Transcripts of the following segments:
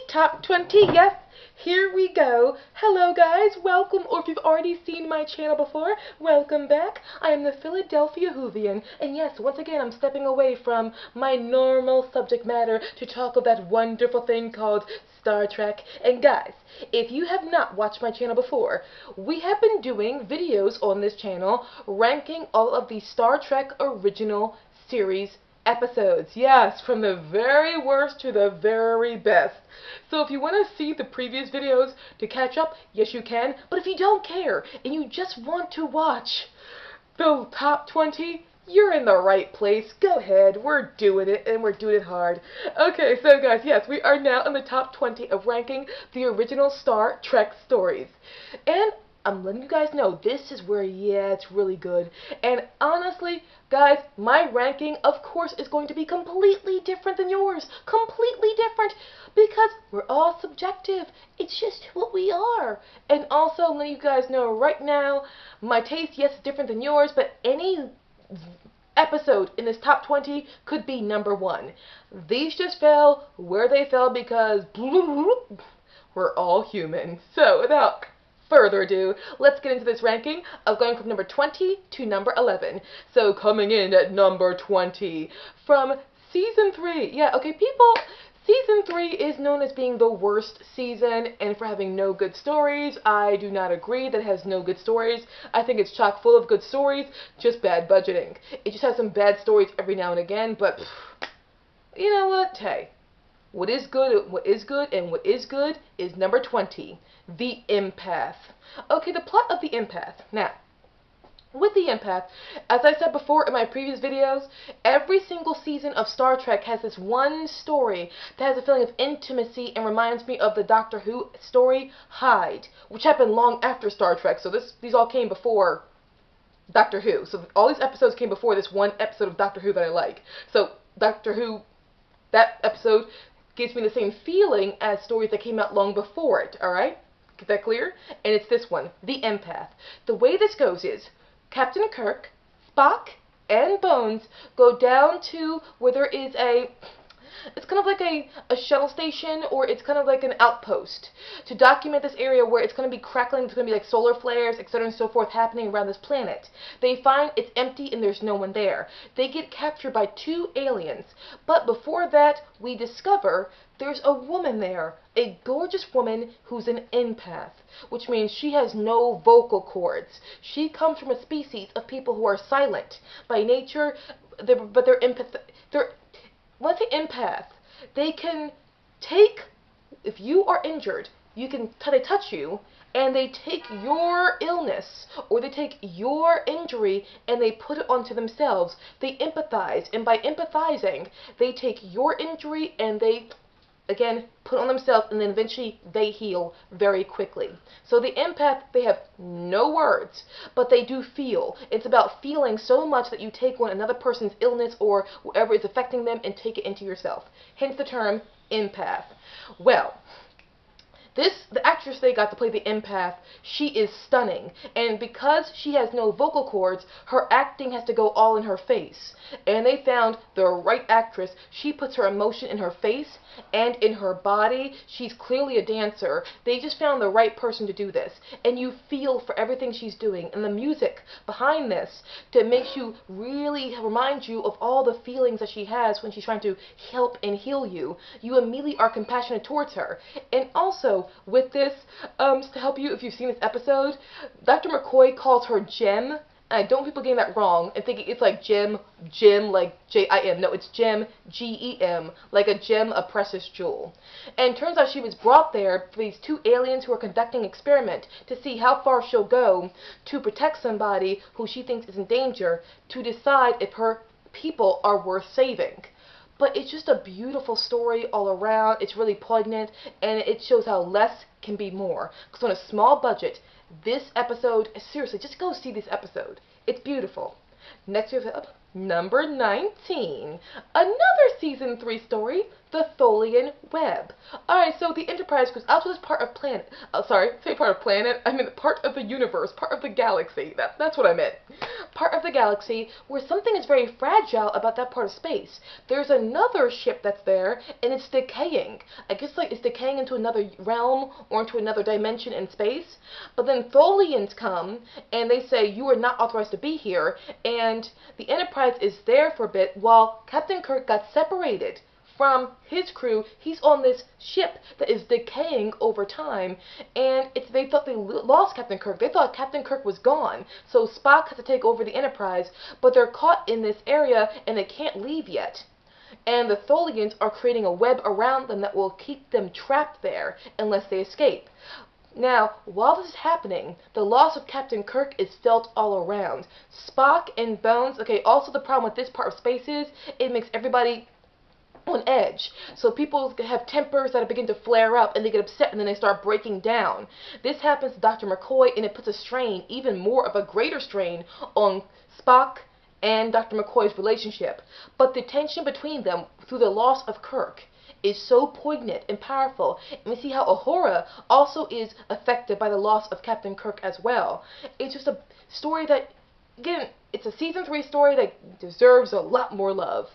Top 20, yes, here we go. Hello guys, welcome, or if you've already seen my channel before, welcome back. I am the Philadelphia Whovian, and yes, once again I'm stepping away from my normal subject matter to talk of that wonderful thing called Star Trek. And guys, if you have not watched my channel before, we have been doing videos on this channel ranking all of the Star Trek original series episodes. Yes, from the very worst to the very best. So if you want to see the previous videos to catch up, yes you can. But if you don't care and you just want to watch the top 20, you're in the right place. Go ahead. We're doing it, and we're doing it hard. Okay, so guys, yes, we are now in the top 20 of ranking the original Star Trek stories. And I'm letting you guys know, this is where, yeah, it's really good. And honestly, guys, my ranking, of course, is going to be completely different than yours. Completely different. Because we're all subjective. It's just what we are. And also, I'm letting you guys know right now, my taste, yes, is different than yours, but any episode in this top 20 could be number 1. These just fell where they fell because we're all human. So, without further ado, let's get into this ranking of going from number 20 to number 11. So coming in at number 20 from season 3. Yeah, okay, people, season 3 is known as being the worst season and for having no good stories. I do not agree that it has no good stories. I think it's chock full of good stories, just bad budgeting. It just has some bad stories every now and again, but you know what? Hey. What is good is number 20, the Empath. Okay, the plot of the Empath. Now, with the Empath, as I said before in my previous videos, every single season of Star Trek has this one story that has a feeling of intimacy and reminds me of the Doctor Who story, Hyde, which happened long after Star Trek, so these all came before Doctor Who. So all these episodes came before this one episode of Doctor Who that I like. So Doctor Who, that episode gives me the same feeling as stories that came out long before it, alright? Get that clear? And it's this one, the Empath. The way this goes is, Captain Kirk, Spock, and Bones go down to where there is it's kind of like a shuttle station, or it's kind of like an outpost, to document this area where it's going to be crackling, there's going to be like solar flares, etc. and so forth happening around this planet. They find it's empty and there's no one there. They get captured by 2 aliens, but before that, we discover there's a woman there, a gorgeous woman who's an empath, which means she has no vocal cords. She comes from a species of people who are silent by nature, but they're once an empath, they can take, if you are injured, they touch you, and they take your illness, or they take your injury, and they put it onto themselves. They empathize, and by empathizing, they take your injury, and they, again, put on themselves, and then eventually they heal very quickly. So the empath, they have no words, but they do feel. It's about feeling so much that you take on another person's illness or whatever is affecting them and take it into yourself. Hence the term empath. Well, the actress they got to play the empath, she is stunning. And because she has no vocal cords, her acting has to go all in her face. And they found the right actress. She puts her emotion in her face and in her body. She's clearly a dancer. They just found the right person to do this. And you feel for everything she's doing. And the music behind this that makes you really remind you of all the feelings that she has when she's trying to help and heal you. You immediately are compassionate towards her. And also, with this, just to help you, if you've seen this episode, Dr. McCoy calls her Gem. I don't want people getting that wrong and thinking it's like Gem like J-I-M. No, it's Gem, G-E-M, like a gem, a precious jewel. And it turns out she was brought there for these 2 aliens who are conducting an experiment to see how far she'll go to protect somebody who she thinks is in danger, to decide if her people are worth saving. But it's just a beautiful story all around. It's really poignant, and it shows how less can be more. Because on a small budget, this episode, seriously, just go see this episode. It's beautiful. Next we have up number 19. Another season 3 story, the Tholian Web. Alright, so the Enterprise goes out to this part of planet, part of planet, I mean part of the universe, part of the galaxy, that's what I meant. Part of the galaxy where something is very fragile about that part of space. There's another ship that's there, and it's decaying. I guess like it's decaying into another realm or into another dimension in space. But then Tholians come, and they say, you are not authorized to be here, and the Enterprise is there for a bit while Captain Kirk got separated from his crew. He's on this ship that is decaying over time, and they thought they lost Captain Kirk. They thought Captain Kirk was gone, so Spock has to take over the Enterprise, but they're caught in this area and they can't leave yet. And the Tholians are creating a web around them that will keep them trapped there unless they escape. Now, while this is happening, the loss of Captain Kirk is felt all around. Spock and Bones, okay, also the problem with this part of space is it makes everybody on edge. So people have tempers that begin to flare up and they get upset and then they start breaking down. This happens to Dr. McCoy, and it puts a strain, even more of a greater strain, on Spock and Dr. McCoy's relationship. But the tension between them through the loss of Kirk is so poignant and powerful. And we see how Uhura also is affected by the loss of Captain Kirk as well. It's just a story that, again, it's a season 3 story that deserves a lot more love.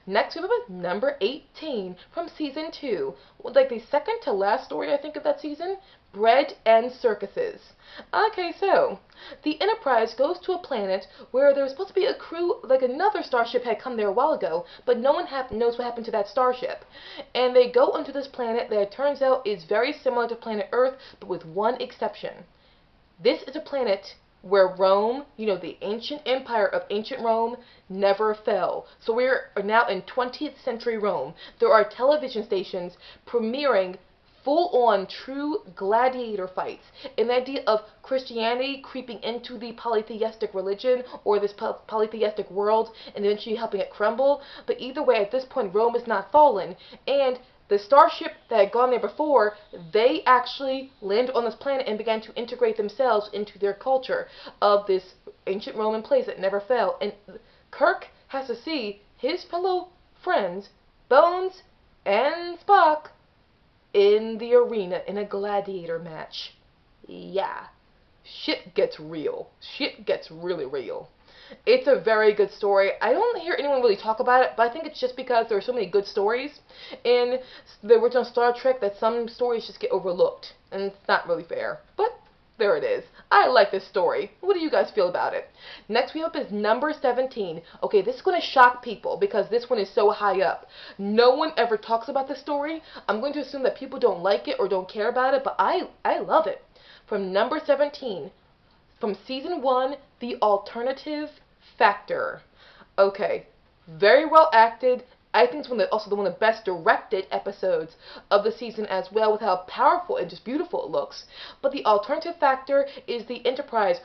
Next we have number 18 from season 2. Like the second to last story, I think, of that season. Bread and Circuses. Okay, so the Enterprise goes to a planet where there's supposed to be a crew, like another starship had come there a while ago, but no one knows what happened to that starship. And they go onto this planet that it turns out is very similar to planet Earth, but with one exception. This is a planet where Rome, the ancient empire of ancient Rome, never fell. So we're now in 20th century Rome. There are television stations premiering full-on true gladiator fights. And the idea of Christianity creeping into the polytheistic religion or this polytheistic world and eventually helping it crumble. But either way, at this point, Rome is not fallen. And the starship that had gone there before, they actually landed on this planet and began to integrate themselves into their culture of this ancient Roman place that never fell. And Kirk has to see his fellow friends, Bones and Spock, in the arena in a gladiator match. Yeah. Shit gets real. Shit gets really real. It's a very good story. I don't hear anyone really talk about it, but I think it's just because there are so many good stories in the original Star Trek that some stories just get overlooked, and it's not really fair. But there it is. I like this story. What do you guys feel about it? Next we have is number 17. Okay, this is going to shock people because this one is so high up. No one ever talks about this story. I'm going to assume that people don't like it or don't care about it, but I love it. From number 17, from season 1, The Alternative Factor. Okay, very well acted. I think it's also one of the best directed episodes of the season as well, with how powerful and just beautiful it looks. But the Alternative Factor is the Enterprise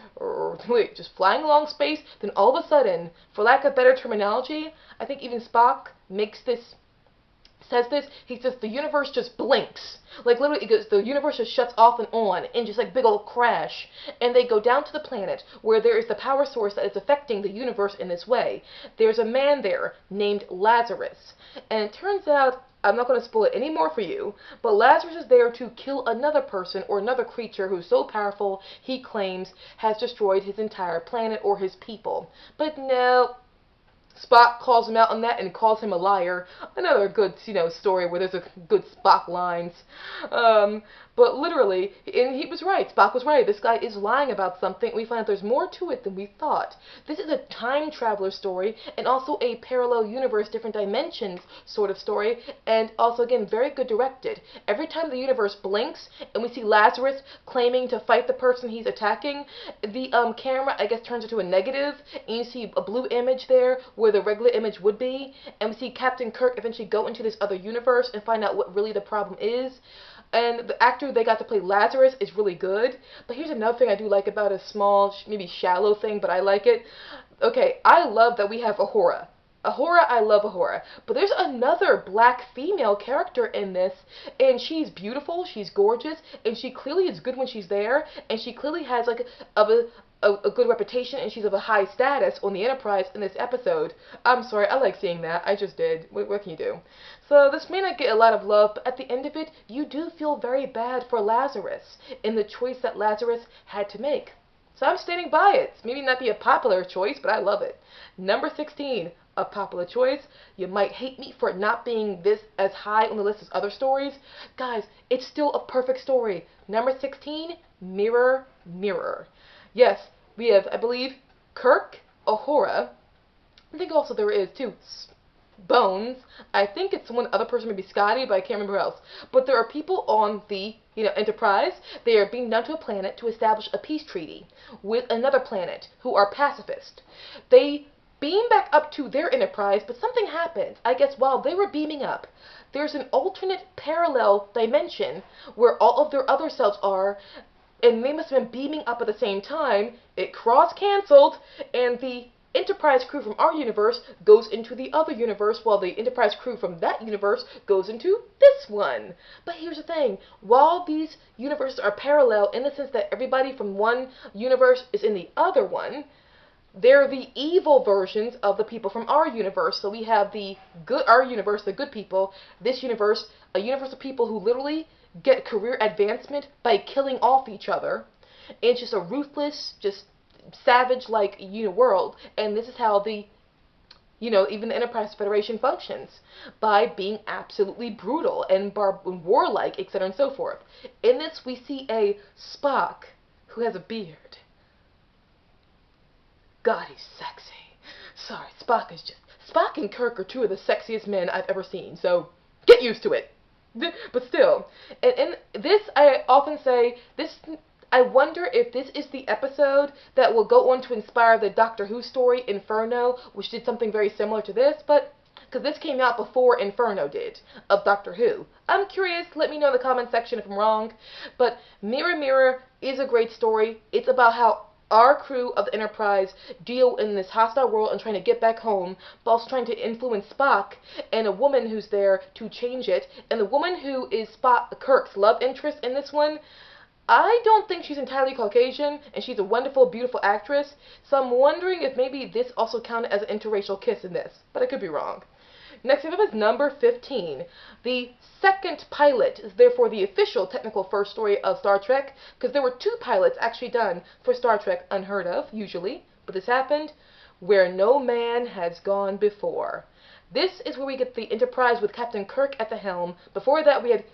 just flying along space, then all of a sudden, for lack of better terminology, I think even Spock says this, he says the universe just blinks. Like literally, the universe just shuts off and on in just like big old crash. And they go down to the planet where there is the power source that is affecting the universe in this way. There's a man there named Lazarus. And it turns out, I'm not going to spoil it anymore for you, but Lazarus is there to kill another person or another creature who's so powerful he claims has destroyed his entire planet or his people. But no. Spock calls him out on that and calls him a liar. Another good, story where there's a good Spock lines. But literally, and he was right. Spock was right. This guy is lying about something. We find out there's more to it than we thought. This is a time traveler story and also a parallel universe, different dimensions sort of story. And also, again, very good directed. Every time the universe blinks and we see Lazarus claiming to fight the person he's attacking, the camera, I guess, turns into a negative, and you see a blue image there where the regular image would be, and we see Captain Kirk eventually go into this other universe and find out what really the problem is. And the actor they got to play Lazarus is really good. But here's another thing I do like about a small, maybe shallow thing, but I like it. Okay, I love that we have Uhura. I love Uhura. But there's another black female character in this, and she's beautiful, she's gorgeous, and she clearly is good when she's there, and she clearly has like a good reputation and she's of a high status on the Enterprise in this episode. I'm sorry, I like seeing that. I just did. What can you do? So this may not get a lot of love, but at the end of it, you do feel very bad for Lazarus in the choice that Lazarus had to make. So I'm standing by it. Maybe not be a popular choice, but I love it. Number 16, a popular choice. You might hate me for it not being this as high on the list as other stories. Guys, it's still a perfect story. Number 16, Mirror, Mirror. Yes, we have, I believe, Kirk, Uhura. I think also there is, too, Bones. I think it's one other person, maybe Scotty, but I can't remember who else. But there are people on the, Enterprise. They are being down to a planet to establish a peace treaty with another planet who are pacifist. They beam back up to their Enterprise, but something happens. I guess while they were beaming up, there's an alternate parallel dimension where all of their other selves are, and they must have been beaming up at the same time. It cross-canceled, and the Enterprise crew from our universe goes into the other universe, while the Enterprise crew from that universe goes into this one. But here's the thing. While these universes are parallel in the sense that everybody from one universe is in the other one, they're the evil versions of the people from our universe. So we have our universe, the good people, this universe, a universe of people who literally get career advancement by killing off each other. It's just a ruthless, just savage-like world. And this is how the, even the Enterprise Federation functions, by being absolutely brutal and warlike, etc. and so forth. In this, we see a Spock who has a beard. God, he's sexy. Sorry, Spock and Kirk are two of the sexiest men I've ever seen, so get used to it. But still, and this, I often say, I wonder if this is the episode that will go on to inspire the Doctor Who story, Inferno, which did something very similar to this, but because this came out before Inferno did, of Doctor Who. I'm curious, let me know in the comment section if I'm wrong, but Mirror Mirror is a great story. It's about how our crew of the Enterprise deal in this hostile world and trying to get back home, but also trying to influence Spock and a woman who's there to change it. And the woman who is Kirk's love interest in this one, I don't think she's entirely Caucasian, and she's a wonderful, beautiful actress, so I'm wondering if maybe this also counted as an interracial kiss in this, but I could be wrong. Next up is number 15. The second pilot is therefore the official technical first story of Star Trek, because there were 2 pilots actually done for Star Trek, unheard of, usually, but this happened, Where No Man Has Gone Before. This is where we get the Enterprise with Captain Kirk at the helm. Before that we had,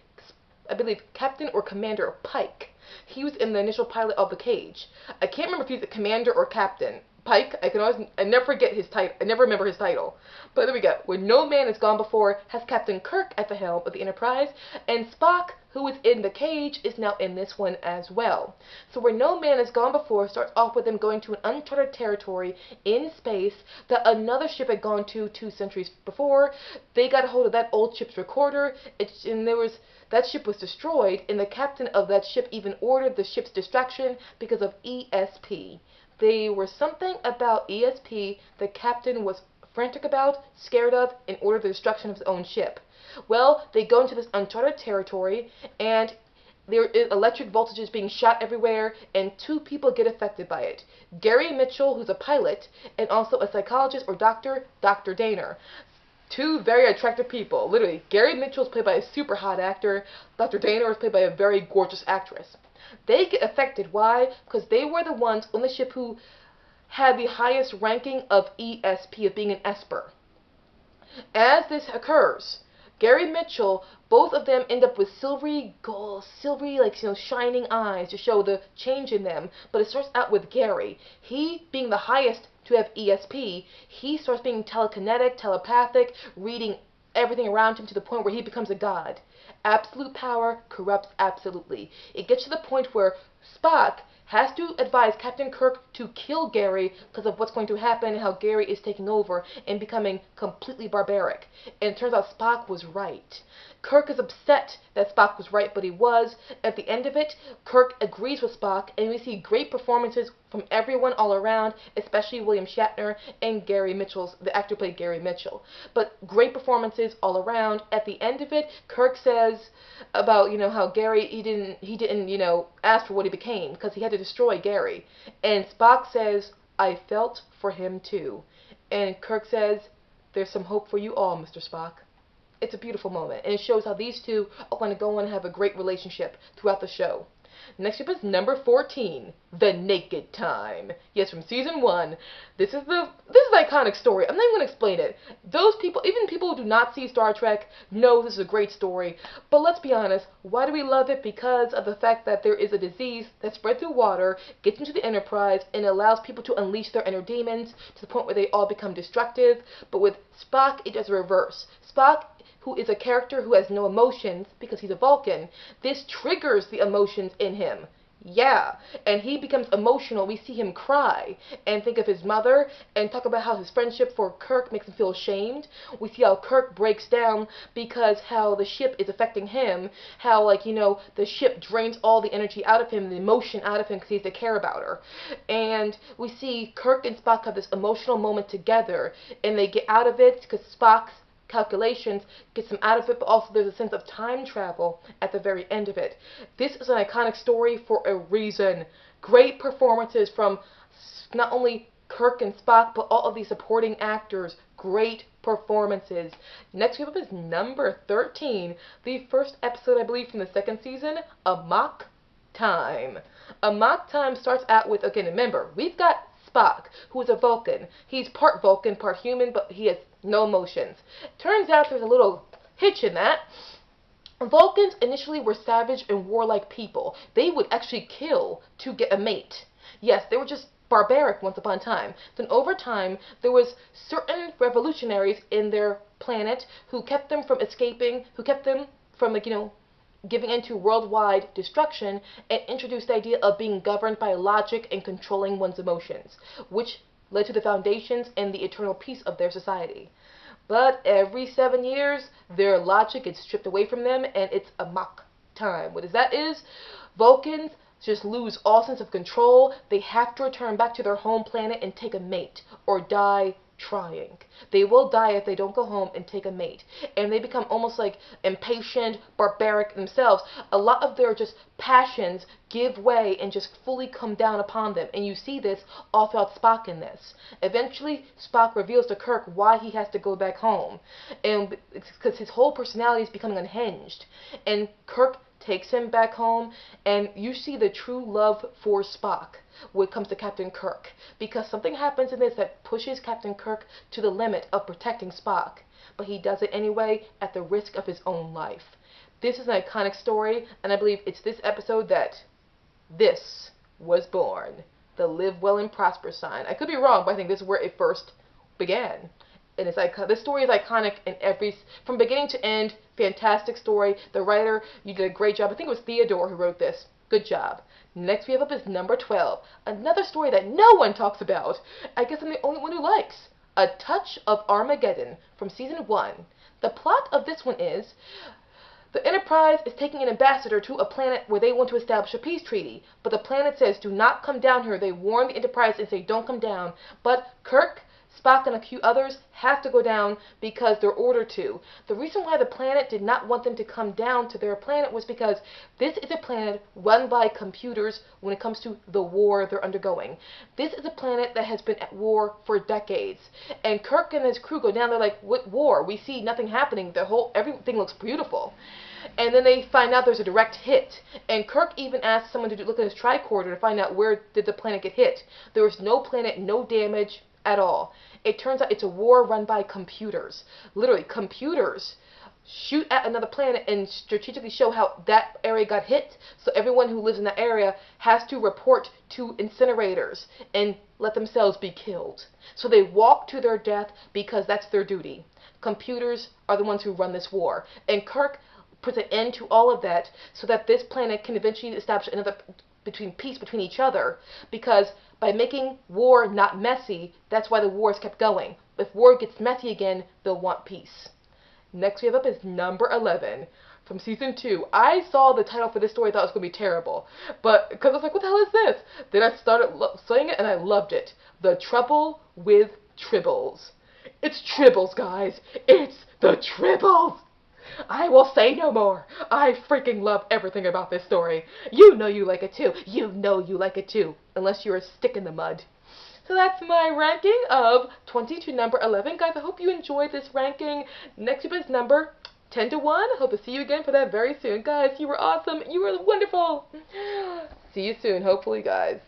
I believe, Captain or Commander Pike. He was in the initial pilot of The Cage. I can't remember if he's a commander or captain. Pike, I never forget his title. I never remember his title. But there we go. Where No Man Has Gone Before has Captain Kirk at the helm of the Enterprise, and Spock, who was in The Cage, is now in this one as well. So Where No Man Has Gone Before starts off with them going to an uncharted territory in space that another ship had gone to 2 centuries before. They got a hold of that old ship's recorder, that ship was destroyed, and the captain of that ship even ordered the ship's destruction because of ESP. There was something about ESP the captain was frantic about, scared of, and ordered the destruction of his own ship. Well, they go into this uncharted territory, and there is electric voltages being shot everywhere, and 2 people get affected by it. Gary Mitchell, who's a pilot, and also a psychologist or doctor, Dr. Daner. 2 very attractive people. Literally, Gary Mitchell is played by a super hot actor. Dr. Daner is played by a very gorgeous actress. They get affected. Why? Because they were the ones on the ship who had the highest ranking of ESP, of being an Esper. As this occurs, Gary Mitchell, both of them end up with silvery, shining eyes to show the change in them. But it starts out with Gary. He, being the highest to have ESP, he starts being telekinetic, telepathic, reading everything around him to the point where he becomes a god. Absolute power corrupts absolutely. It gets to the point where Spock has to advise Captain Kirk to kill Gary because of what's going to happen and how Gary is taking over and becoming completely barbaric. And it turns out Spock was right. Kirk is upset that Spock was right, but he was. At the end of it, Kirk agrees with Spock, and we see great performances from everyone all around, especially William Shatner and Gary Mitchell's, the actor played Gary Mitchell. But great performances all around. At the end of it, Kirk says about, how Gary, he didn't, ask for what he became because he had to destroy Gary. And Spock says, I felt for him too. And Kirk says, there's some hope for you all, Mr. Spock. It's a beautiful moment, and it shows how these two are going to go on and have a great relationship throughout the show. Next up is number 14, The Naked Time. Yes, from season 1. This is an iconic story. I'm not even going to explain it. Those people, even people who do not see Star Trek, know this is a great story. But let's be honest, why do we love it? Because of the fact that there is a disease that spread through water, gets into the Enterprise, and allows people to unleash their inner demons to the point where they all become destructive. But with Spock, it does the reverse. Spock, who is a character who has no emotions because he's a Vulcan, this triggers the emotions in him. Yeah, and he becomes emotional. We see him cry and think of his mother and talk about how his friendship for Kirk makes him feel ashamed. We see how Kirk breaks down because how the ship is affecting him, how, like, you know, the ship drains all the energy out of him, the emotion out of him because he has to care about her. And we see Kirk and Spock have this emotional moment together, and they get out of it because Spock's calculations gets them out of it, but also there's a sense of time travel at the very end of it. This is an iconic story for a reason. Great performances from not only Kirk and Spock, but all of these supporting actors. Great performances. Next up is number 13, the first episode, I believe, from the second season, Amok Time. Amok Time starts out with, again, remember, we've got Spock, who is a Vulcan. He's part Vulcan, part human, but he has no emotions. Turns out there's a little hitch in that. Vulcans initially were savage and warlike people. They would actually kill to get a mate. Yes, they were just barbaric once upon a time. Then over time, there was certain revolutionaries in their planet who kept them from escaping, who kept them from, like, you know, giving into worldwide destruction, and introduced the idea of being governed by logic and controlling one's emotions, which led to the foundations and the eternal peace of their society. But every 7 years, their logic gets stripped away from them, and it's Amok Time. What that is, Vulcans just lose all sense of control. They have to return back to their home planet and take a mate, or die trying. They will die if they don't go home and take a mate. And they become almost like impatient, barbaric themselves. A lot of their just passions give way and just fully come down upon them. And you see this all throughout Spock in this. Eventually, Spock reveals to Kirk why he has to go back home. And it's because his whole personality is becoming unhinged. And Kirk takes him back home, and you see the true love for Spock when it comes to Captain Kirk, because something happens in this that pushes Captain Kirk to the limit of protecting Spock, but he does it anyway at the risk of his own life. This is an iconic story, and I believe it's this episode that this was born. The Live Well and Prosper sign. I could be wrong, but I think this is where it first began. And it's this story is iconic in from beginning to end. Fantastic story. The writer, you did a great job. I think it was Theodore who wrote this. Good job. Next we have up is number 12. Another story that no one talks about. I guess I'm the only one who likes. A Touch of Armageddon from season 1. The plot of this one is the Enterprise is taking an ambassador to a planet where they want to establish a peace treaty. But the planet says, do not come down here. They warn the Enterprise and say, don't come down. But Kirk, Spock, and a few others have to go down because they're ordered to. The reason why the planet did not want them to come down to their planet was because this is a planet run by computers when it comes to the war they're undergoing. This is a planet that has been at war for decades. And Kirk and his crew go down there like, what war? We see nothing happening. Everything looks beautiful. And then they find out there's a direct hit. And Kirk even asks someone to look at his tricorder to find out where did the planet get hit. There was no planet, no damage at all. It turns out it's a war run by computers. Literally, computers shoot at another planet and strategically show how that area got hit. So everyone who lives in that area has to report to incinerators and let themselves be killed. So they walk to their death because that's their duty. Computers are the ones who run this war. And Kirk puts an end to all of that so that this planet can eventually establish another peace between each other, because by making war not messy, that's why the wars kept going. If war gets messy again, they'll want peace. Next we have up is number 11 from season 2. I saw the title for this story, I thought it was going to be terrible, but because I was like, what the hell is this? Then I started saying it and I loved it. The Trouble with Tribbles. It's Tribbles, guys. It's the Tribbles. I will say no more. I freaking love everything about this story. You know you like it too. You know you like it too. Unless you're a stick in the mud. So that's my ranking of 20 to number 11. Guys, I hope you enjoyed this ranking. Next up is number 10 to 1. Hope to see you again for that very soon. Guys, you were awesome. You were wonderful. See you soon, hopefully, guys.